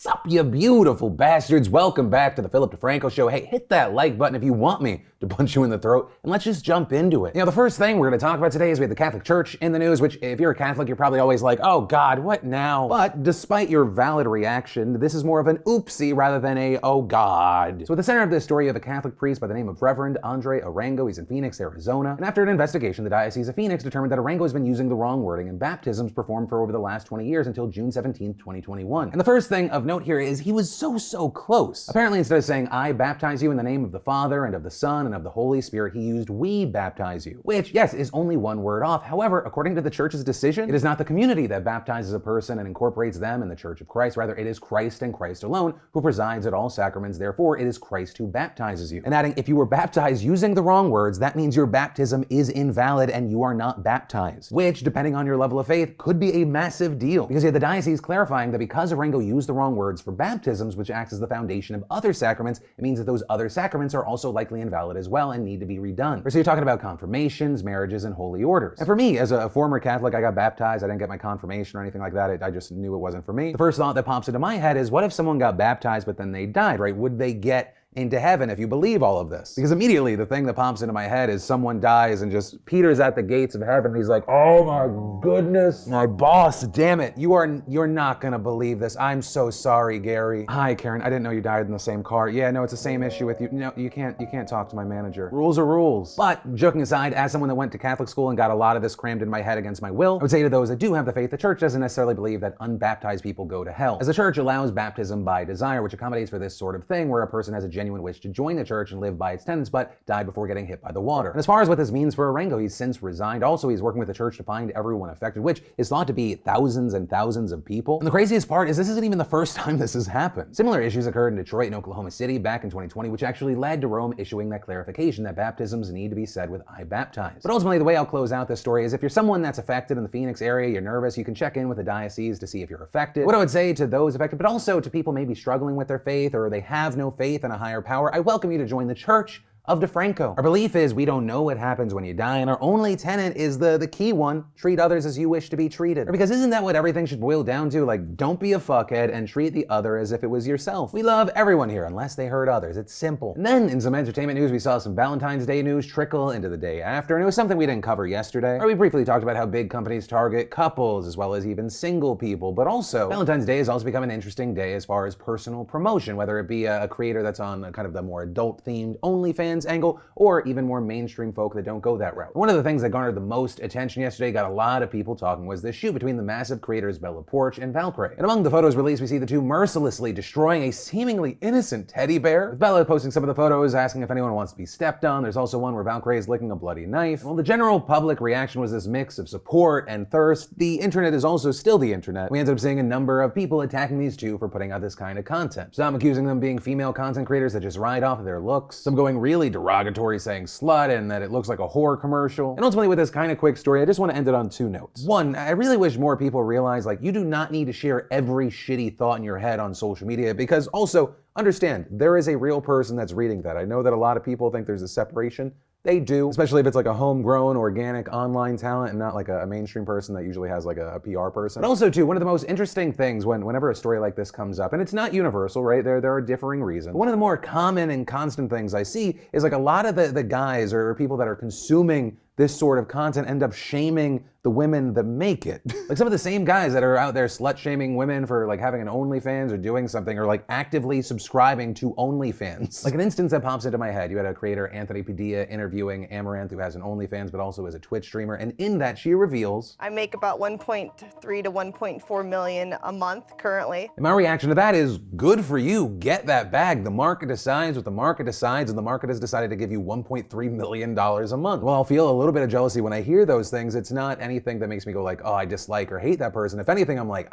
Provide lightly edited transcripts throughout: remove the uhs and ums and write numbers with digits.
Sup, you beautiful bastards? Welcome back to the Philip DeFranco Show. Hey, hit that like button if you want me to punch you in the throat, and let's just jump into it. You know, the first thing we're going to talk about today is we have the Catholic Church in the news, which if you're a Catholic, you're probably always like, oh God, what now? But despite your valid reaction, this is more of an oopsie rather than a oh God. So at the center of this story, you have a Catholic priest by the name of Reverend Andre Arango. He's in Phoenix, Arizona. And after an investigation, the Diocese of Phoenix determined that Arango has been using the wrong wording in baptisms performed for over the last 20 years until June 17, 2021. And the first thing of note here is he was so close. Apparently, instead of saying, I baptize you in the name of the Father and of the Son and of the Holy Spirit, he used we baptize you, which, yes, is only one word off. However, according to the Church's decision, it is not the community that baptizes a person and incorporates them in the Church of Christ. Rather, it is Christ and Christ alone who presides at all sacraments. Therefore, it is Christ who baptizes you. And adding, if you were baptized using the wrong words, that means your baptism is invalid and you are not baptized, which, depending on your level of faith, could be a massive deal. Because you had the diocese clarifying that because Arango used the wrong words for baptisms, which acts as the foundation of other sacraments, it means that those other sacraments are also likely invalid as well and need to be redone. So you're talking about confirmations, marriages, and holy orders. And for me, as a former Catholic, I got baptized. I didn't get my confirmation or anything like that. I just knew it wasn't for me. The first thought that pops into my head is, what if someone got baptized but then they died, right? Would they get into heaven if you believe all of this? Because immediately the thing that pops into my head is someone dies and just Peter's at the gates of heaven and he's like, oh my goodness, my boss, damn it, you're not gonna believe this. I'm so sorry, Gary. Hi, Karen, I didn't know you died in the same car. Yeah, no, it's the same issue with you. No, you can't talk to my manager. Rules are rules. But joking aside, as someone that went to Catholic school and got a lot of this crammed in my head against my will, I would say to those that do have the faith, the Church doesn't necessarily believe that unbaptized people go to hell, as the Church allows baptism by desire, which accommodates for this sort of thing where a person has a genuine wish to join the Church and live by its tenets, but died before getting hit by the water. And as far as what this means for Arango, he's since resigned. Also, he's working with the Church to find everyone affected, which is thought to be thousands and thousands of people. And the craziest part is this isn't even the first time this has happened. Similar issues occurred in Detroit and Oklahoma City back in 2020, which actually led to Rome issuing that clarification that baptisms need to be said with I baptize. But ultimately, the way I'll close out this story is if you're someone that's affected in the Phoenix area, you're nervous, you can check in with the diocese to see if you're affected. What I would say to those affected, but also to people maybe struggling with their faith or they have no faith in a higher power, I welcome you to join the Church of DeFranco. Our belief is we don't know what happens when you die, and our only tenet is the key one: treat others as you wish to be treated. Or because isn't that what everything should boil down to? Like, don't be a fuckhead and treat the other as if it was yourself. We love everyone here unless they hurt others. It's simple. And then in some entertainment news, we saw some Valentine's Day news trickle into the day after, and it was something we didn't cover yesterday. Or we briefly talked about how big companies target couples as well as even single people, but also Valentine's Day has also become an interesting day as far as personal promotion, whether it be a creator that's on kind of the more adult-themed OnlyFans angle, or even more mainstream folk that don't go that route. One of the things that garnered the most attention yesterday, got a lot of people talking, was the shoot between the massive creators Bella Poarch and Valkyrae. And among the photos released, we see the two mercilessly destroying a seemingly innocent teddy bear, with Bella posting some of the photos asking if anyone wants to be stepped on. There's also one where Valkyrae is licking a bloody knife. While the general public reaction was this mix of support and thirst, the internet is also still the internet. We ended up seeing a number of people attacking these two for putting out this kind of content. Some accusing them of being female content creators that just ride off of their looks, some going really derogatory, saying slut and that it looks like a horror commercial. And ultimately, with this kind of quick story, I just want to end it on two notes. One, I really wish more people realize, like, you do not need to share every shitty thought in your head on social media, because also, understand, there is a real person that's reading that. I know that a lot of people think there's a separation. They do, especially if it's like a homegrown, organic, online talent and not like a mainstream person that usually has like a PR person. But also too, one of the most interesting things whenever a story like this comes up, and it's not universal, right? There are differing reasons. But one of the more common and constant things I see is like a lot of the guys or people that are consuming this sort of content end up shaming the women that make it. Like some of the same guys that are out there slut-shaming women for like having an OnlyFans or doing something, or like actively subscribing to OnlyFans. Like an instance that pops into my head, you had a creator, Anthony Padilla, interviewing Amaranth, who has an OnlyFans but also is a Twitch streamer, and in that she reveals, I make about 1.3 to 1.4 million a month currently. And my reaction to that is, good for you, get that bag. The market decides what the market decides, and the market has decided to give you $1.3 million a month. Well, I'll feel a little bit of jealousy when I hear those things. It's not anything that makes me go like, oh, I dislike or hate that person. If anything, I'm like,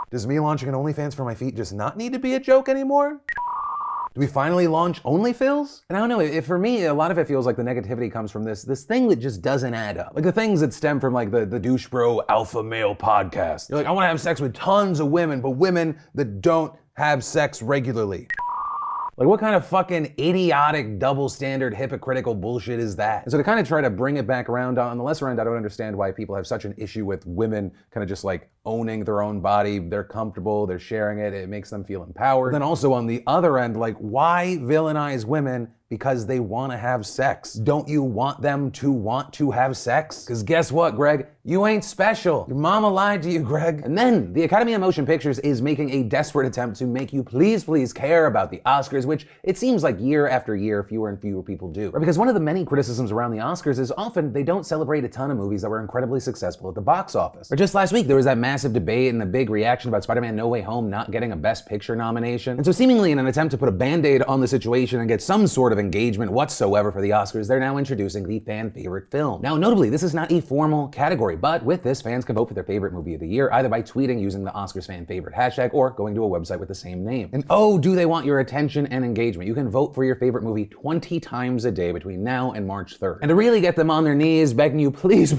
does me launching an OnlyFans for my feet just not need to be a joke anymore? Do we finally launch OnlyFills? And I don't know, for me, a lot of it feels like the negativity comes from this thing that just doesn't add up. Like the things that stem from like the douche bro alpha male podcast. You're like, I wanna have sex with tons of women, but women that don't have sex regularly. Like, what kind of fucking idiotic, double standard, hypocritical bullshit is that? And so to kind of try to bring it back around on the lesser end, I don't understand why people have such an issue with women kind of just like owning their own body. They're comfortable, they're sharing it, it makes them feel empowered. But then also on the other end, like, why villainize women because they want to have sex? Don't you want them to want to have sex? Because guess what, Greg? You ain't special. Your mama lied to you, Greg. And then the Academy of Motion Pictures is making a desperate attempt to make you please care about the Oscars, which it seems like year after year, fewer and fewer people do. Right? Because one of the many criticisms around the Oscars is often they don't celebrate a ton of movies that were incredibly successful at the box office. Or just last week, there was that massive debate and the big reaction about Spider-Man No Way Home not getting a Best Picture nomination. And so seemingly in an attempt to put a band-aid on the situation and get some sort of engagement whatsoever for the Oscars, they're now introducing the fan favorite film. Now, notably, this is not a formal category, but with this, fans can vote for their favorite movie of the year, either by tweeting using the Oscars fan favorite hashtag or going to a website with the same name. And oh, do they want your attention and engagement. You can vote for your favorite movie 20 times a day between now and March 3rd. And to really get them on their knees, begging you, please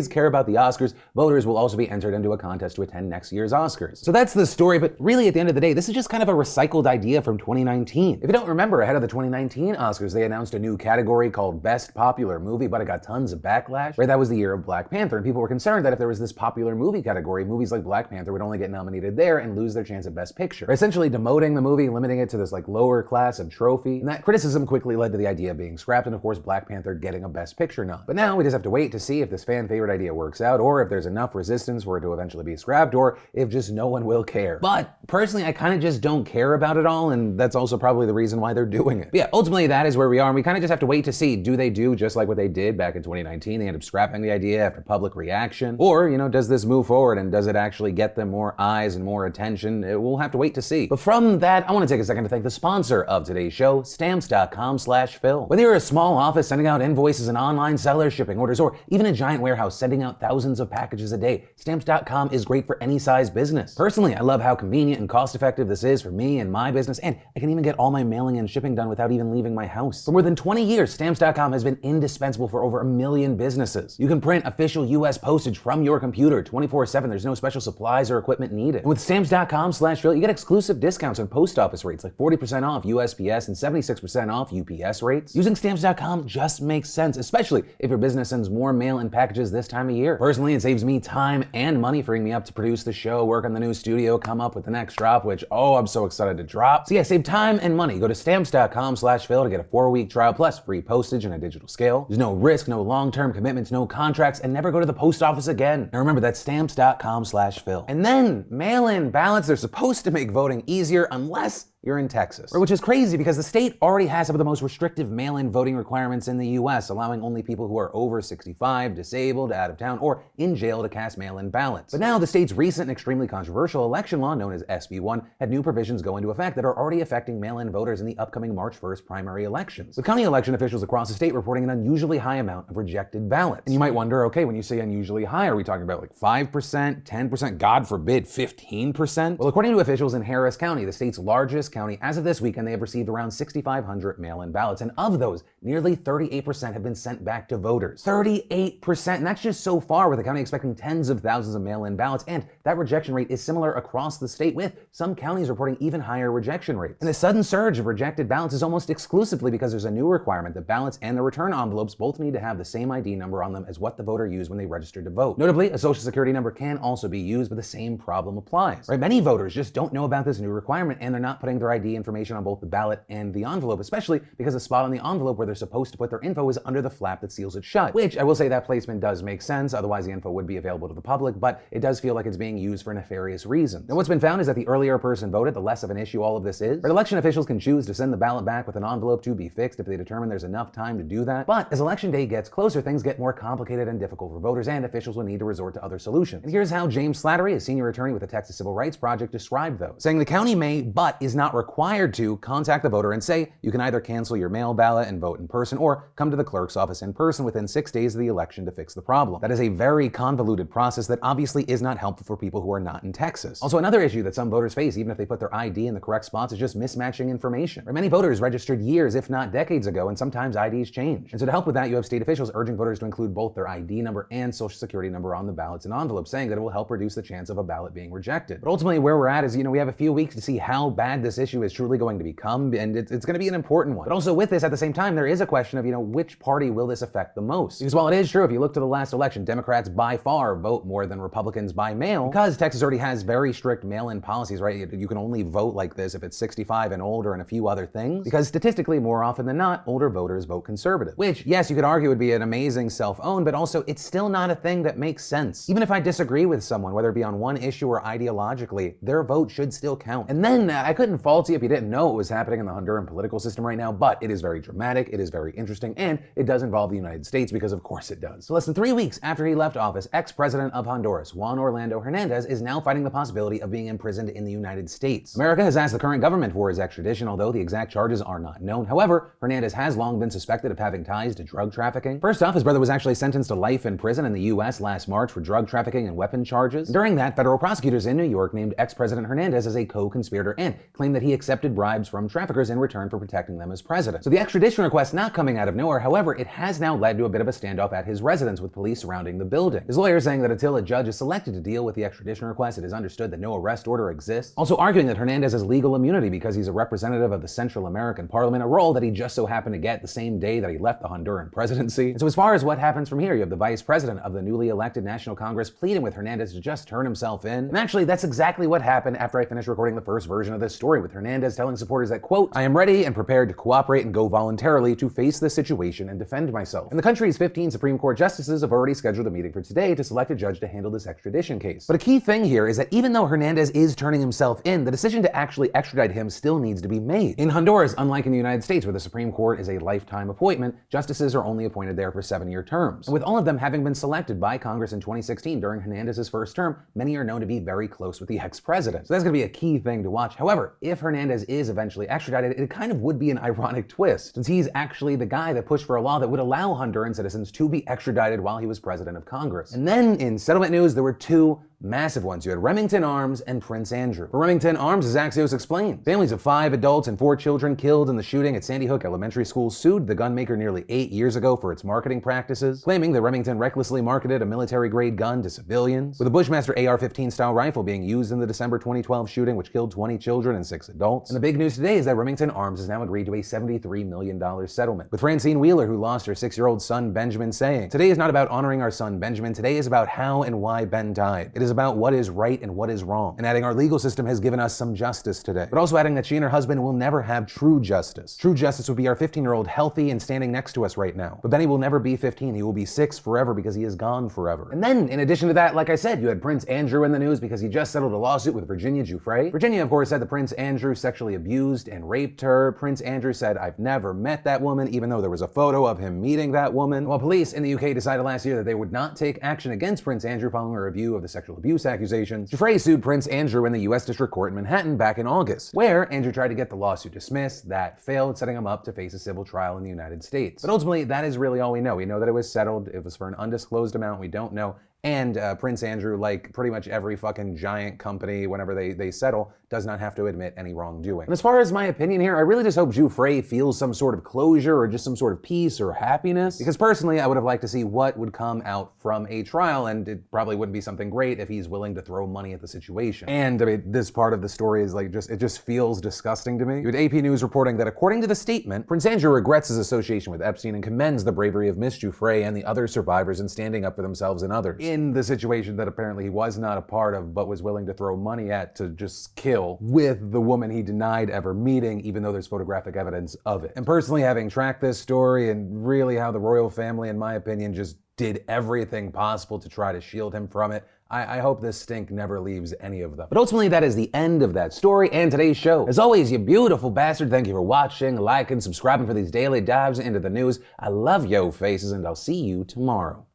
care about the Oscars, voters will also be entered into a contest to attend next year's Oscars. So that's the story, but really at the end of the day, this is just kind of a recycled idea from 2019. If you don't remember, ahead of the 2019 Oscars, they announced a new category called Best Popular Movie, but it got tons of backlash. Right, that was the year of Black Panther, and people were concerned that if there was this popular movie category, movies like Black Panther would only get nominated there and lose their chance at Best Picture. Essentially demoting the movie, limiting it to this like lower class of trophy. And that criticism quickly led to the idea of being scrapped, and of course Black Panther getting a Best Picture nod. But now we just have to wait to see if this fan favorite idea works out, or if there's enough resistance for it to eventually be scrapped, or if just no one will care. But personally, I kind of just don't care about it all, and that's also probably the reason why they're doing it. But yeah, ultimately that is where we are, and we kind of just have to wait to see, do they do just like what they did back in 2019? They end up scrapping the idea after public reaction, or, you know, does this move forward and does it actually get them more eyes and more attention? We'll have to wait to see. But from that, I want to take a second to thank the sponsor of today's show, Stamps.com/Phil. Whether you're a small office sending out invoices and online sellers shipping orders, or even a giant warehouse sending out thousands of packages a day, Stamps.com is great for any size business. Personally, I love how convenient and cost-effective this is for me and my business, and I can even get all my mailing and shipping done without even leaving my house. For more than 20 years, Stamps.com has been indispensable for over 1 million businesses. You can print official US postage from your computer 24/7. There's no special supplies or equipment needed. And with Stamps.com/Phil, you get exclusive discounts on post office rates like 40% off USPS and 76% off UPS rates. Using Stamps.com just makes sense, especially if your business sends more mail and packages this time of year. Personally, it saves me time and money, freeing me up to produce the show, work on the new studio, come up with the next drop, which, oh, I'm so excited to drop. So yeah, save time and money. Go to Stamps.com/Phil to get a 4-week trial plus free postage and a digital scale. There's no risk, no long-term commitments, no contracts, and never go to the post office again. Now remember, that's Stamps.com/Phil. And then mail-in ballots, they're supposed to make voting easier unless you're in Texas. Which is crazy because the state already has some of the most restrictive mail-in voting requirements in the US, allowing only people who are over 65, disabled, out of town, or in jail to cast mail-in ballots. But now the state's recent and extremely controversial election law, known as SB1, had new provisions go into effect that are already affecting mail-in voters in the upcoming March 1st primary elections, with county election officials across the state reporting an unusually high amount of rejected ballots. And you might wonder, okay, when you say unusually high, are we talking about like 5%, 10%, God forbid, 15%? Well, according to officials in Harris County, the state's largest county, as of this weekend, they have received around 6,500 mail-in ballots, and of those, nearly 38% have been sent back to voters. 38%, and that's just so far, with the county expecting tens of thousands of mail-in ballots, and that rejection rate is similar across the state, with some counties reporting even higher rejection rates. And the sudden surge of rejected ballots is almost exclusively because there's a new requirement that ballots and the return envelopes both need to have the same ID number on them as what the voter used when they registered to vote. Notably, a social security number can also be used, but the same problem applies. Right? Many voters just don't know about this new requirement, and they're not putting their ID information on both the ballot and the envelope, especially because the spot on the envelope where they're supposed to put their info is under the flap that seals it shut, which I will say that placement does make sense, otherwise the info would be available to the public, but it does feel like it's being used for nefarious reasons. And what's been found is that the earlier a person voted, the less of an issue all of this is. But election officials can choose to send the ballot back with an envelope to be fixed if they determine there's enough time to do that. But as election day gets closer, things get more complicated and difficult for voters, and officials will need to resort to other solutions. And here's how James Slattery, a senior attorney with the Texas Civil Rights Project, described those, saying the county may, but is not required to, contact the voter and say you can either cancel your mail ballot and vote in person, or come to the clerk's office in person within 6 days of the election to fix the problem. That is a very convoluted process that obviously is not helpful for people who are not in Texas. Also, another issue that some voters face, even if they put their ID in the correct spots, is just mismatching information. Many voters registered years, if not decades ago, and sometimes IDs change. And so to help with that, you have state officials urging voters to include both their ID number and social security number on the ballots and envelopes, saying that it will help reduce the chance of a ballot being rejected. But ultimately, where we're at is, we have a few weeks to see how bad this issue is truly going to become, and it's going to be an important one. But also with this, at the same time, there is a question of, which party will this affect the most? Because while it is true, if you look to the last election, Democrats by far vote more than Republicans by mail, because Texas already has very strict mail-in policies, right? You can only vote like this if it's 65 and older and a few other things, because statistically, more often than not, older voters vote conservative. Which, yes, you could argue would be an amazing self-own, but also it's still not a thing that makes sense. Even if I disagree with someone, whether it be on one issue or ideologically, their vote should still count. And then, I couldn't fault you if you didn't know what was happening in the Honduran political system right now, but it is very dramatic, it is very interesting, and it does involve the United States, because of course it does. So less than 3 weeks after he left office, ex-president of Honduras, Juan Orlando Hernandez, is now fighting the possibility of being imprisoned in the United States. America has asked the current government for his extradition, although the exact charges are not known. However, Hernandez has long been suspected of having ties to drug trafficking. First off, his brother was actually sentenced to life in prison in the U.S. last March for drug trafficking and weapon charges. During that, federal prosecutors in New York named ex-president Hernandez as a co-conspirator and claimed that he accepted bribes from traffickers in return for protecting them as president. So the extradition request not coming out of nowhere, however, it has now led to a bit of a standoff at his residence with police surrounding the building. His lawyer saying that until a judge is selected to deal with the extradition request, it is understood that no arrest order exists. Also arguing that Hernandez has legal immunity because he's a representative of the Central American Parliament, a role that he just so happened to get the same day that he left the Honduran presidency. And so as far as what happens from here, you have the vice president of the newly elected National Congress pleading with Hernandez to just turn himself in. And actually, that's exactly what happened after I finished recording the first version of this story, with Hernandez telling supporters that, quote, "I am ready and prepared to cooperate and go voluntarily to face this situation and defend myself." And the country's 15 Supreme Court justices have already scheduled a meeting for today to select a judge to handle this extradition case. But a key thing here is that even though Hernandez is turning himself in, the decision to actually extradite him still needs to be made. In Honduras, unlike in the United States, where the Supreme Court is a lifetime appointment, justices are only appointed there for 7-year terms. And with all of them having been selected by Congress in 2016 during Hernandez's first term, many are known to be very close with the ex-president. So that's going to be a key thing to watch. However, if Hernandez is eventually extradited, it kind of would be an ironic twist, since he's actually the guy that pushed for a law that would allow Honduran citizens to be extradited while he was president of Congress. And then in settlement news, there were two massive ones. You had Remington Arms and Prince Andrew. For Remington Arms, as Axios explained, families of 5 adults and 4 children killed in the shooting at Sandy Hook Elementary School sued the gun maker nearly 8 years ago for its marketing practices, claiming that Remington recklessly marketed a military-grade gun to civilians, with a Bushmaster AR-15 style rifle being used in the December 2012 shooting, which killed 20 children and 6 adults. And the big news today is that Remington Arms has now agreed to a $73 million settlement, with Francine Wheeler, who lost her 6-year-old son Benjamin, saying, "Today is not about honoring our son Benjamin. Today is about how and why Ben died. It is about what is right and what is wrong." And adding, "Our legal system has given us some justice today." But also adding that she and her husband will never have true justice. True justice would be our 15-year-old healthy and standing next to us right now. But Benny will never be 15. He will be 6 forever because he is gone forever. And then, in addition to that, like I said, you had Prince Andrew in the news because he just settled a lawsuit with Virginia Giuffre. Virginia, of course, said that Prince Andrew sexually abused and raped her. Prince Andrew said, "I've never met that woman," even though there was a photo of him meeting that woman. While police in the UK decided last year that they would not take action against Prince Andrew following a review of the sexual abuse accusations, Giuffre sued Prince Andrew in the U.S. District Court in Manhattan back in August, where Andrew tried to get the lawsuit dismissed. That failed, setting him up to face a civil trial in the United States. But ultimately, that is really all we know. We know that it was settled. It was for an undisclosed amount. We don't know. And Prince Andrew, like pretty much every fucking giant company, whenever they settle, does not have to admit any wrongdoing. And as far as my opinion here, I really just hope Giuffre feels some sort of closure or just some sort of peace or happiness. Because personally, I would have liked to see what would come out from a trial, and it probably wouldn't be something great if he's willing to throw money at the situation. And I mean, this part of the story is like it just feels disgusting to me. You had AP News reporting that according to the statement, Prince Andrew regrets his association with Epstein and commends the bravery of Miss Giuffre and the other survivors in standing up for themselves and others in the situation that apparently he was not a part of, but was willing to throw money at to just kill with the woman he denied ever meeting, even though there's photographic evidence of it. And personally, having tracked this story and really how the royal family, in my opinion, just did everything possible to try to shield him from it, I hope this stink never leaves any of them. But ultimately, that is the end of that story and today's show. As always, you beautiful bastard, thank you for watching, liking, subscribing for these daily dives into the news. I love yo faces, and I'll see you tomorrow.